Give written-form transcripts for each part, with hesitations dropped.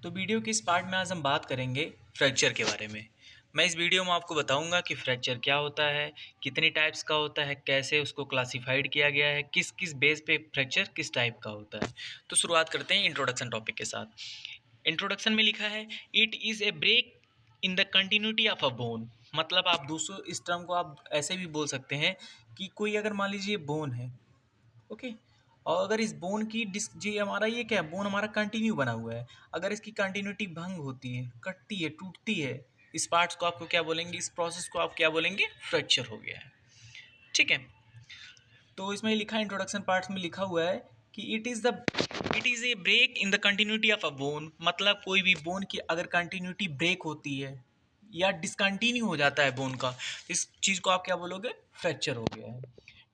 तो वीडियो के इस पार्ट में आज हम बात करेंगे फ्रैक्चर के बारे में। मैं इस वीडियो में आपको बताऊंगा कि फ्रैक्चर क्या होता है, कितनी टाइप्स का होता है, कैसे उसको क्लासिफाइड किया गया है, किस किस बेस पे फ्रैक्चर किस टाइप का होता है। तो शुरुआत करते हैं इंट्रोडक्शन टॉपिक के साथ। इंट्रोडक्शन में लिखा है it is a break in the continuity of a bone. मतलब आप दोस्तों इस टर्म को आप ऐसे भी बोल सकते हैं कि कोई अगर मान लीजिए बोन है, ओके, और अगर इस बोन की डिस्क जी हमारा ये क्या है, बोन हमारा कंटिन्यू बना हुआ है, अगर इसकी कंटिन्यूटी भंग होती है, कटती है, टूटती है, इस पार्ट्स को आपको क्या बोलेंगे, इस प्रोसेस को आप क्या बोलेंगे, फ्रैक्चर हो गया है। ठीक है, तो इसमें लिखा है इंट्रोडक्शन पार्ट्स में लिखा हुआ है कि it is a break in the continuity of a bone. मतलब कोई भी बोन की अगर कंटिन्यूटी ब्रेक होती है या डिसकंटिन्यू हो जाता है बोन का, इस चीज़ को आप क्या बोलोगे, फ्रैक्चर हो गया है।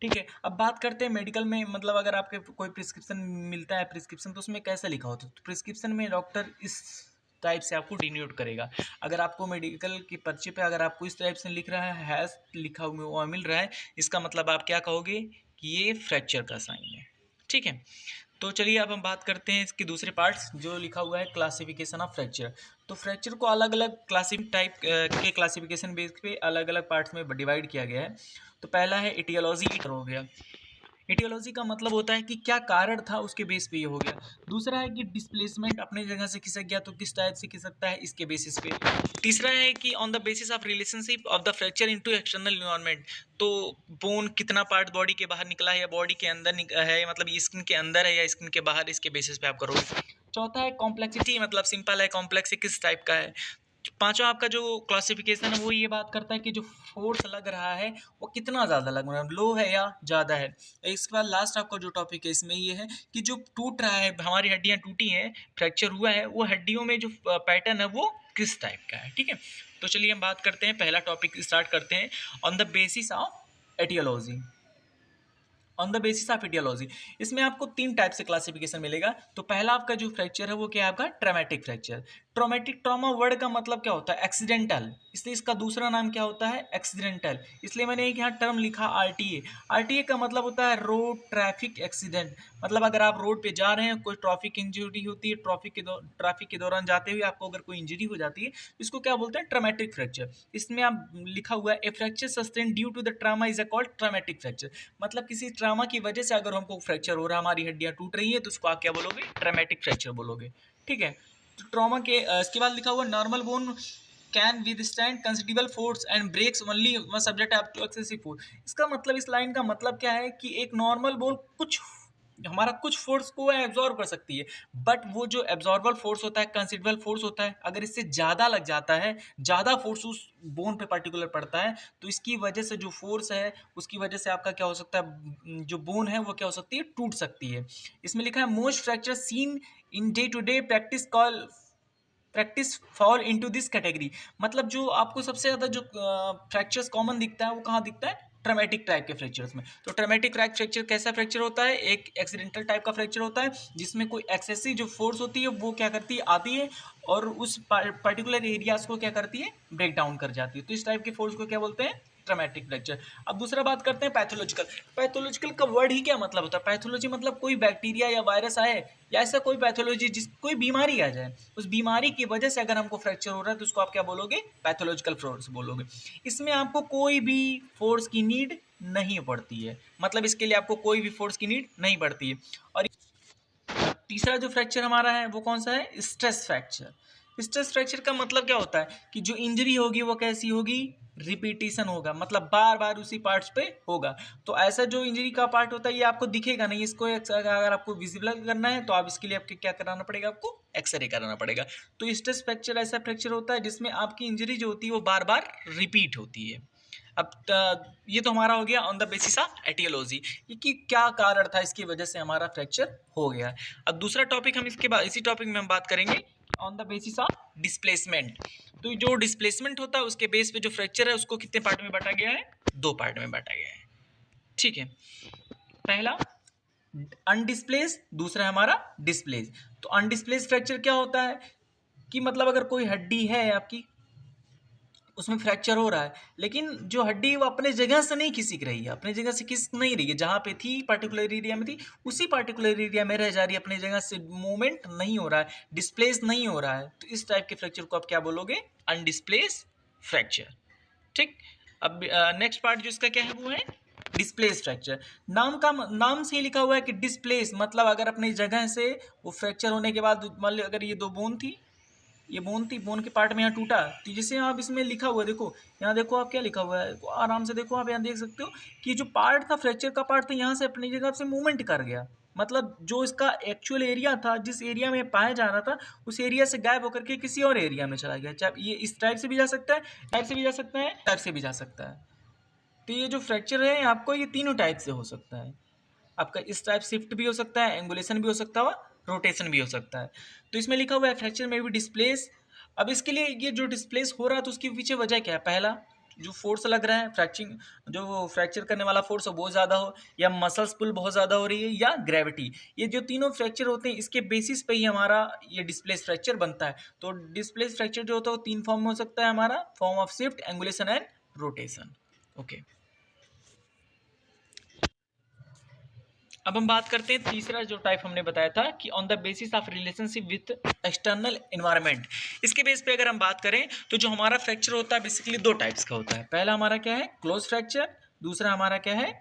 ठीक है, अब बात करते हैं मेडिकल में। मतलब अगर आपके कोई प्रिस्क्रिप्शन मिलता है, प्रिस्क्रिप्शन तो उसमें कैसा लिखा होता है, तो प्रिस्क्रिप्शन में डॉक्टर इस टाइप से आपको डिनोट करेगा। अगर आपको मेडिकल की पर्ची पे अगर आपको इस टाइप से लिख रहा है, हैज़ लिखा हुआ मिल रहा है, इसका मतलब आप क्या कहोगे कि ये फ्रैक्चर का साइन है। ठीक है, तो चलिए अब हम बात करते हैं इसके दूसरे पार्ट्स जो लिखा हुआ है क्लासिफिकेशन ऑफ फ्रैक्चर। तो फ्रैक्चर को अलग अलग टाइप के क्लासिफिकेशन बेस पे अलग अलग पार्ट्स में डिवाइड किया गया है। तो पहला है इटियोलॉजी हो गया। इटियोलॉजी का मतलब होता है कि क्या कारण था, उसके बेस पे ये हो गया। दूसरा है कि डिस्प्लेसमेंट अपने जगह से खिसक गया तो किस टाइप से खिसकता है, इसके बेसिस पे। तीसरा है कि on the basis of relationship of the fracture into external environment. तो बोन कितना पार्ट बॉडी के बाहर निकला है या बॉडी के अंदर है, मतलब स्किन के अंदर है या स्किन के बाहर, इसके बेसिस पे आप करोगे। चौथा है कॉम्प्लेक्सिटी, मतलब सिंपल है, कॉम्प्लेक्स किस टाइप का है। पांचवा आपका जो क्लासिफिकेशन है वो ये बात करता है कि जो फोर्स लग रहा है वो कितना ज़्यादा लग रहा है, लो है या ज़्यादा है। इसके बाद लास्ट आपका जो टॉपिक है इसमें ये है कि जो टूट रहा है, हमारी हड्डियां टूटी हैं, फ्रैक्चर हुआ है, वो हड्डियों में जो पैटर्न है वो किस टाइप का है। ठीक है, तो चलिए हम बात करते हैं, पहला टॉपिक स्टार्ट करते हैं on the basis of etiology. On the basis of etiology, इसमें आपको तीन टाइप से क्लासिफिकेशन मिलेगा। तो पहला आपका जो फ्रैक्चर है वो क्या है, आपका traumatic fracture. Traumatic, trauma word का मतलब क्या होता है, एक्सीडेंटल, इसलिए इसका दूसरा नाम क्या होता है, एक्सीडेंटल। इसलिए मैंने एक यहाँ टर्म लिखा आरटीए। आरटीए का मतलब होता है रोड ट्रैफिक एक्सीडेंट। मतलब अगर आप रोड पे जा रहे हैं, कोई ट्रैफिक इंजरी होती है, ट्रैफिक के दौरान जाते हुए आपको अगर कोई इंजरी हो जाती है, इसको क्या बोलते हैं, ट्रॉमेटिक फ्रैक्चर। इसमें आप लिखा हुआ है a fracture sustain due to the trauma is called traumatic fracture. मतलब किसी ट्रामा की वजह से अगर हमको फ्रैक्चर हो रहा है, हमारी हड्डियां टूट रही है, तो उसको आप क्या बोलोगे, ट्रॉमेटिक फ्रैक्चर बोलोगे। ठीक है, तो ट्रॉमा के इसके बाद लिखा हुआ normal bone can withstand considerable force and breaks only subject up to excessive force. इसका मतलब, इस लाइन का मतलब क्या है कि एक नॉर्मल बोन कुछ हमारा कुछ फोर्स को एब्जॉर्व कर सकती है, बट वो जो एब्जॉर्बल फोर्स होता है, कंसिडरेबल फोर्स होता है, अगर इससे ज़्यादा लग जाता है, ज़्यादा फोर्स उस बोन पे पर्टिकुलर पड़ता है, तो इसकी वजह से जो फोर्स है उसकी वजह से आपका क्या हो सकता है, जो बोन है वो क्या हो सकती है, टूट सकती है। इसमें लिखा है most fracture seen in day to day practice fall into this category. मतलब जो आपको सबसे ज़्यादा जो फ्रैक्चर्स कॉमन दिखता है वो कहाँ दिखता है, ट्रॉमेटिक टाइप के फ्रैक्चर्स में। तो ट्रॉमेटिक फ्रैक्चर कैसा फ्रैक्चर होता है, एक एक्सीडेंटल टाइप का फ्रैक्चर होता है जिसमें कोई एक्सेसिव जो फोर्स होती है वो क्या करती है, आती है और उस पर्टिकुलर एरियाज को क्या करती है, ब्रेक डाउन कर जाती है। तो इस टाइप के फोर्स को क्या बोलते हैं, ट्रॉमेटिक फ्रैक्चर। अब दूसरा बात करते हैं पैथोलॉजिकल। पैथोलॉजिकल का वर्ड ही क्या मतलब होता है, पैथोलॉजी मतलब कोई बैक्टीरिया या वायरस आए या ऐसा कोई पैथोलॉजी, जिस कोई बीमारी आ जाए, उस बीमारी की वजह से अगर हमको फ्रैक्चर हो रहा है तो उसको आप क्या बोलोगे, पैथोलॉजिकल फोर्स बोलोगे। इसमें आपको कोई भी फोर्स की नीड नहीं पड़ती है, मतलब इसके लिए आपको कोई भी फोर्स की नीड नहीं पड़ती है। और तीसरा जो फ्रैक्चर हमारा है वो कौन सा है, स्ट्रेस फ्रैक्चर। स्ट्रेस फ्रैक्चर का मतलब क्या होता है कि जो इंजरी होगी वो कैसी होगी, रिपीटिशन होगा, मतलब बार बार उसी पार्ट्स पे होगा। तो ऐसा जो इंजरी का पार्ट होता है ये आपको दिखेगा नहीं, इसको अगर आपको विजिबल करना है तो आप इसके लिए आपको क्या कराना पड़ेगा, आपको एक्सरे कराना पड़ेगा। तो स्ट्रेस फ्रैक्चर ऐसा फ्रैक्चर होता है जिसमें आपकी इंजरी जो होती है वो बार बार रिपीट होती है। अब ये तो हमारा हो गया on the basis of etiology, ये कि क्या कारण था इसकी वजह से हमारा फ्रैक्चर हो गया। अब दूसरा टॉपिक हम इसके बाद इसी टॉपिक में हम बात करेंगे on the basis of displacement. तो जो डिस्प्लेसमेंट होता है उसके बेस पे जो फ्रैक्चर है उसको कितने पार्ट में बांटा गया है, दो पार्ट में बांटा गया है। ठीक है, पहला अनडिस्प्लेस, दूसरा है हमारा डिस्प्लेस। तो अनडिस्प्लेस फ्रैक्चर क्या होता है कि मतलब अगर कोई हड्डी है आपकी, उसमें फ्रैक्चर हो रहा है, लेकिन जो हड्डी वो अपने जगह से नहीं खिसक रही है, अपनी जगह से खिसक नहीं रही है, जहाँ पे थी पर्टिकुलर एरिया में थी उसी पर्टिकुलर एरिया में रह जा रही है, अपनी जगह से मूवमेंट नहीं हो रहा है, डिस्प्लेस नहीं हो रहा है। तो इस टाइप के फ्रैक्चर को आप क्या बोलोगे? अनडिस्प्लेस फ्रैक्चर। ठीक। अब नेक्स्ट पार्ट जो इसका क्या है वो है डिस्प्लेस फ्रैक्चर। नाम से ही लिखा हुआ है कि डिस्प्लेस मतलब अगर अपनी जगह से वो फ्रैक्चर होने के बाद मान लो अगर ये दो बोन थी, ये बोन थी, बोन के पार्ट में यहाँ टूटा, तो जैसे आप इसमें लिखा हुआ है, देखो यहाँ देखो आप क्या लिखा हुआ है, आराम से देखो आप यहाँ देख सकते हो कि जो पार्ट था फ्रैक्चर का पार्ट था यहाँ से अपनी जगह से मूवमेंट कर गया, मतलब जो इसका एक्चुअल एरिया था जिस एरिया में पाया जा रहा था उस एरिया से गायब होकर के किसी और एरिया में चला गया। चाहे ये इस टाइप से भी जा सकता है, टाइप से भी जा सकता है, टाइप से भी जा सकता है। तो ये जो फ्रैक्चर है आपको ये तीनों टाइप से हो सकता है। आपका इस टाइप शिफ्ट भी हो सकता है, एंगुलेशन भी हो सकता है, रोटेशन भी हो सकता है। तो इसमें लिखा हुआ है फ्रैक्चर में भी डिस्प्लेस। अब इसके लिए ये जो डिस्प्लेस हो रहा है तो उसके पीछे वजह क्या है? पहला जो फोर्स लग रहा है फ्रैक्चरिंग, जो फ्रैक्चर करने वाला फोर्स है वो ज़्यादा हो, या मसल्स पुल बहुत ज़्यादा हो रही है, या ग्रेविटी। ये जो तीनों फ्रैक्चर होते हैं इसके बेसिस पे ही हमारा ये डिस्प्लेस फ्रैक्चर बनता है। तो डिस्प्लेस फ्रैक्चर जो होता है वो तीन फॉर्म में हो सकता है हमारा, form of shift, angulation and rotation. Okay. अब हम बात करते हैं तीसरा जो टाइप हमने बताया था कि on the basis of relationship with external environment. इसके बेस पे अगर हम बात करें तो जो हमारा फ्रैक्चर होता है बेसिकली दो टाइप्स का होता है। पहला हमारा क्या है? Close fracture. दूसरा हमारा क्या है?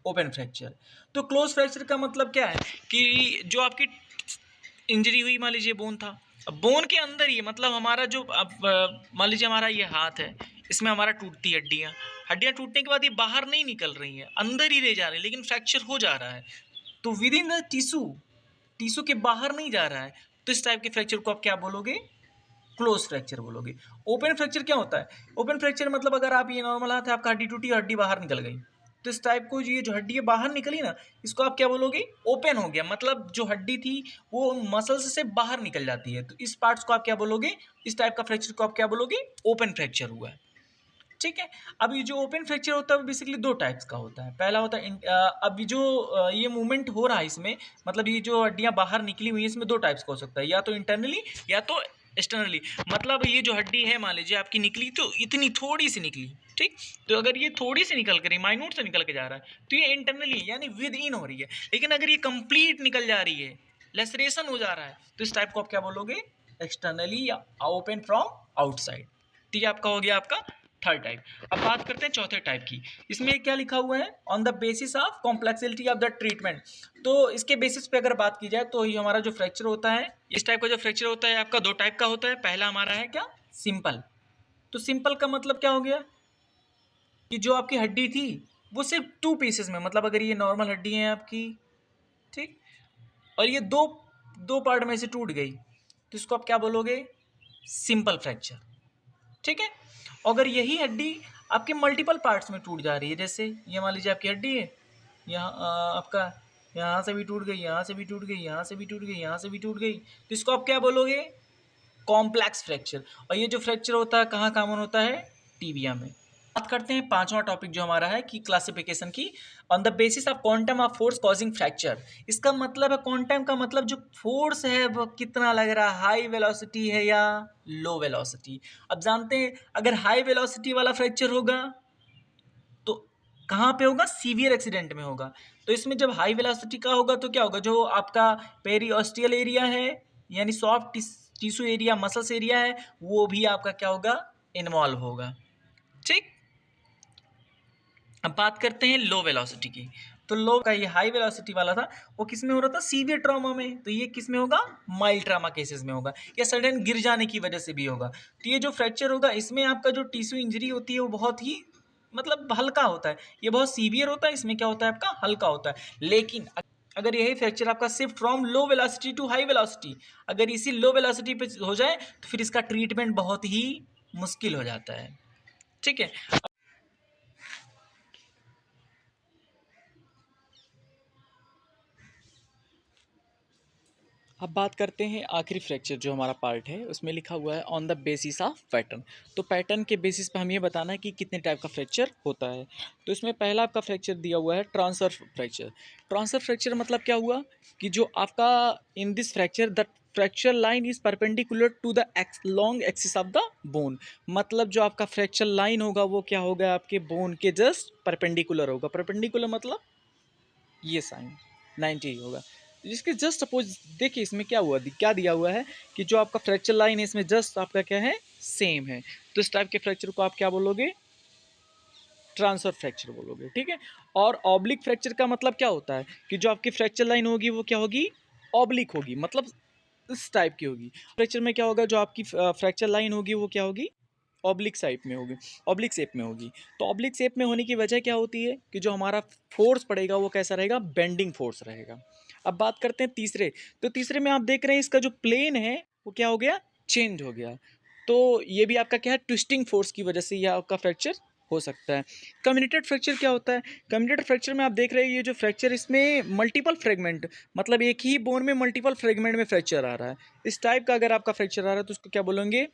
Open fracture. तो क्लोज फ्रैक्चर का मतलब क्या है कि जो आपकी इंजरी हुई, मान लीजिए बोन था, अब बोन के अंदर ही मतलब हमारा जो अब मान लीजिए हमारा ये हाथ है, इसमें हमारा टूटती हड्डियाँ, हड्डियाँ टूटने के बाद ये बाहर नहीं निकल रही हैं, अंदर ही रह जा रही है, लेकिन फ्रैक्चर हो जा रहा है, तो विद इन द टिश्यू के बाहर नहीं जा रहा है। तो इस टाइप के फ्रैक्चर को आप क्या बोलोगे? क्लोज फ्रैक्चर बोलोगे। ओपन फ्रैक्चर क्या होता है? ओपन फ्रैक्चर मतलब अगर आप ये नॉर्मल हाथ है, आपका हड्डी टूटी, हड्डी बाहर निकल गई, तो इस टाइप को ये जो हड्डी बाहर निकली ना, इसको आप क्या बोलोगे? ओपन हो गया, मतलब जो हड्डी थी वो मसल्स से बाहर निकल जाती है, तो इस पार्ट्स को आप क्या बोलोगे? इस टाइप का फ्रैक्चर को आप क्या बोलोगे? ओपन फ्रैक्चर हुआ है। ठीक है। अब ये जो ओपन फ्रैक्चर होता है बेसिकली दो टाइप्स का होता है। पहला होता है अब जो ये मूवमेंट हो रहा है इसमें, मतलब ये जो हड्डियाँ बाहर निकली हुई है इसमें दो टाइप्स का हो सकता है, या तो इंटरनली या तो एक्सटर्नली। मतलब ये जो हड्डी है मान लीजिए आपकी निकली तो इतनी थोड़ी सी निकली, ठीक, तो अगर ये थोड़ी सी निकल कर माइन्यूट से निकल के जा रहा है तो ये इंटरनली यानी विद इन हो रही है। लेकिन अगर ये कंप्लीट निकल जा रही है, लेसरेशन हो जा रहा है, तो इस टाइप को आप क्या बोलोगे? एक्सटर्नली या ओपन फ्रॉम आउटसाइड। ठीक है, आपका हो गया आपका थर्ड टाइप। अब बात करते हैं चौथे टाइप की। इसमें क्या लिखा हुआ है? On the basis of complexity of the treatment. तो इसके बेसिस पे अगर बात की जाए तो ये हमारा जो फ्रैक्चर होता है, इस टाइप का जो फ्रैक्चर होता है आपका दो टाइप का होता है। पहला हमारा है क्या? सिंपल। तो सिंपल का मतलब क्या हो गया कि जो आपकी हड्डी थी वो सिर्फ टू पीसेस में, मतलब अगर ये नॉर्मल हड्डी है आपकी, ठीक, और ये दो दो पार्ट में से टूट गई, तो इसको आप क्या बोलोगे? Simple fracture. ठीक है। अगर यही हड्डी आपके मल्टीपल पार्ट्स में टूट जा रही है, जैसे ये मान लीजिए आपकी हड्डी है, यहाँ आपका यहाँ से भी टूट गई, यहाँ से भी टूट गई, यहाँ से भी टूट गई, यहाँ से भी टूट गई, तो इसको आप क्या बोलोगे? Complex fracture. और ये जो फ्रैक्चर होता है कहाँ कॉमन होता है? टीबिया में। बात करते हैं पांचवा टॉपिक जो हमारा है कि क्लासिफिकेशन की, on the basis of quantum of force causing fracture. इसका मतलब है क्वांटम का मतलब जो फोर्स है वो कितना लग रहा है, हाई वेलोसिटी है या लो वेलोसिटी। अब जानते हैं अगर हाई वेलोसिटी वाला फ्रैक्चर होगा तो कहाँ पे होगा? सीवियर एक्सीडेंट में होगा। तो इसमें जब हाई वेलोसिटी का होगा तो क्या होगा? जो आपका पेरियोस्टियल एरिया है यानी soft tissue area, muscles area है, वो भी आपका क्या होगा? इन्वॉल्व होगा। ठीक। अब बात करते हैं लो वेलोसिटी की। तो लो का ये हाई वेलोसिटी वाला था वो किस में हो रहा था? सीवियर ट्रॉमा में। तो ये किस में होगा? माइल्ड ट्रॉमा केसेस में होगा, या सडन गिर जाने की वजह से भी होगा। तो ये जो फ्रैक्चर होगा इसमें आपका जो टिश्यू इंजरी होती है वो बहुत ही मतलब हल्का होता है, ये बहुत सीवियर होता है, इसमें क्या होता है आपका? हल्का होता है। लेकिन अगर यही फ्रैक्चर आपका सिर्फ from low velocity to high velocity, अगर इसी लो वेलोसिटी पे हो जाए तो फिर इसका ट्रीटमेंट बहुत ही मुश्किल हो जाता है। ठीक है। अब बात करते हैं आखिरी फ्रैक्चर जो हमारा पार्ट है, उसमें लिखा हुआ है on the basis of pattern. तो पैटर्न के बेसिस पे हम ये बताना है कि कितने टाइप का फ्रैक्चर होता है। तो इसमें पहला आपका फ्रैक्चर दिया हुआ है ट्रांसवर्स फ्रैक्चर। ट्रांसवर्स फ्रैक्चर मतलब क्या हुआ कि जो आपका in this fracture the fracture line is perpendicular to the long axis of the bone. मतलब जो आपका फ्रैक्चर लाइन होगा वो क्या होगा, आपके बोन के जस्ट परपेंडिकुलर होगा। परपेंडिकुलर मतलब ये साइन 90 होगा। जिसके जस्ट अपोज देखिए इसमें क्या हुआ, क्या दिया हुआ है कि जो आपका फ्रैक्चर लाइन है इसमें जस्ट आपका क्या है, सेम है। तो इस टाइप के फ्रैक्चर को आप क्या बोलोगे, ट्रांसफर फ्रैक्चर बोलोगे, ठीक है। और ऑब्लिक फ्रैक्चर का मतलब क्या होता है कि जो आपकी फ्रैक्चर लाइन होगी वो क्या होगी, ऑब्लिक होगी, मतलब इस टाइप की होगी। फ्रैक्चर में क्या होगा, जो आपकी फ्रैक्चर लाइन होगी वो क्या होगी, ऑब्लिक साइड में होगी, ऑब्लिक शेप में होगी। तो ऑब्लिक शेप में होने की वजह क्या होती है कि जो हमारा फोर्स पड़ेगा वो कैसा रहेगा, बेंडिंग फोर्स रहेगा। अब बात करते हैं तीसरे। तो तीसरे में आप देख रहे हैं इसका जो प्लेन है वो क्या हो गया, चेंज हो गया। तो ये भी आपका क्या है, ट्विस्टिंग फोर्स की वजह से यह आपका फ्रैक्चर हो सकता है। कम्युनिटेड फ्रैक्चर क्या होता है, कम्युनिटेड फ्रैक्चर में आप देख रहे हैं ये जो फ्रैक्चर, इसमें मल्टीपल फ्रेगमेंट, मतलब एक ही बोन में मल्टीपल फ्रेगमेंट में फ्रैक्चर आ रहा है। इस टाइप का अगर आपका फ्रैक्चर आ रहा है तो उसको क्या बोलेंगे,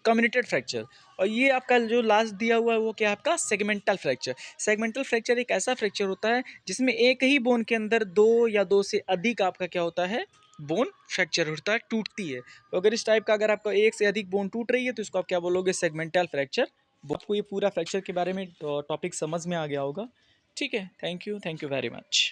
कम्युनिटेड फ्रैक्चर। और ये आपका जो लास्ट दिया हुआ है वो क्या है आपका, सेगमेंटल फ्रैक्चर। सेगमेंटल फ्रैक्चर एक ऐसा फ्रैक्चर होता है जिसमें एक ही बोन के अंदर दो या दो से अधिक आपका क्या होता है, बोन फ्रैक्चर होता है, टूटती है। तो अगर इस टाइप का अगर आपका एक से अधिक बोन टूट रही है तो इसको आप क्या बोलोगे, सेगमेंटल फ्रैक्चर। आपको ये पूरा फ्रैक्चर के बारे में टॉपिक समझ में आ गया होगा, ठीक है। Thank you very much.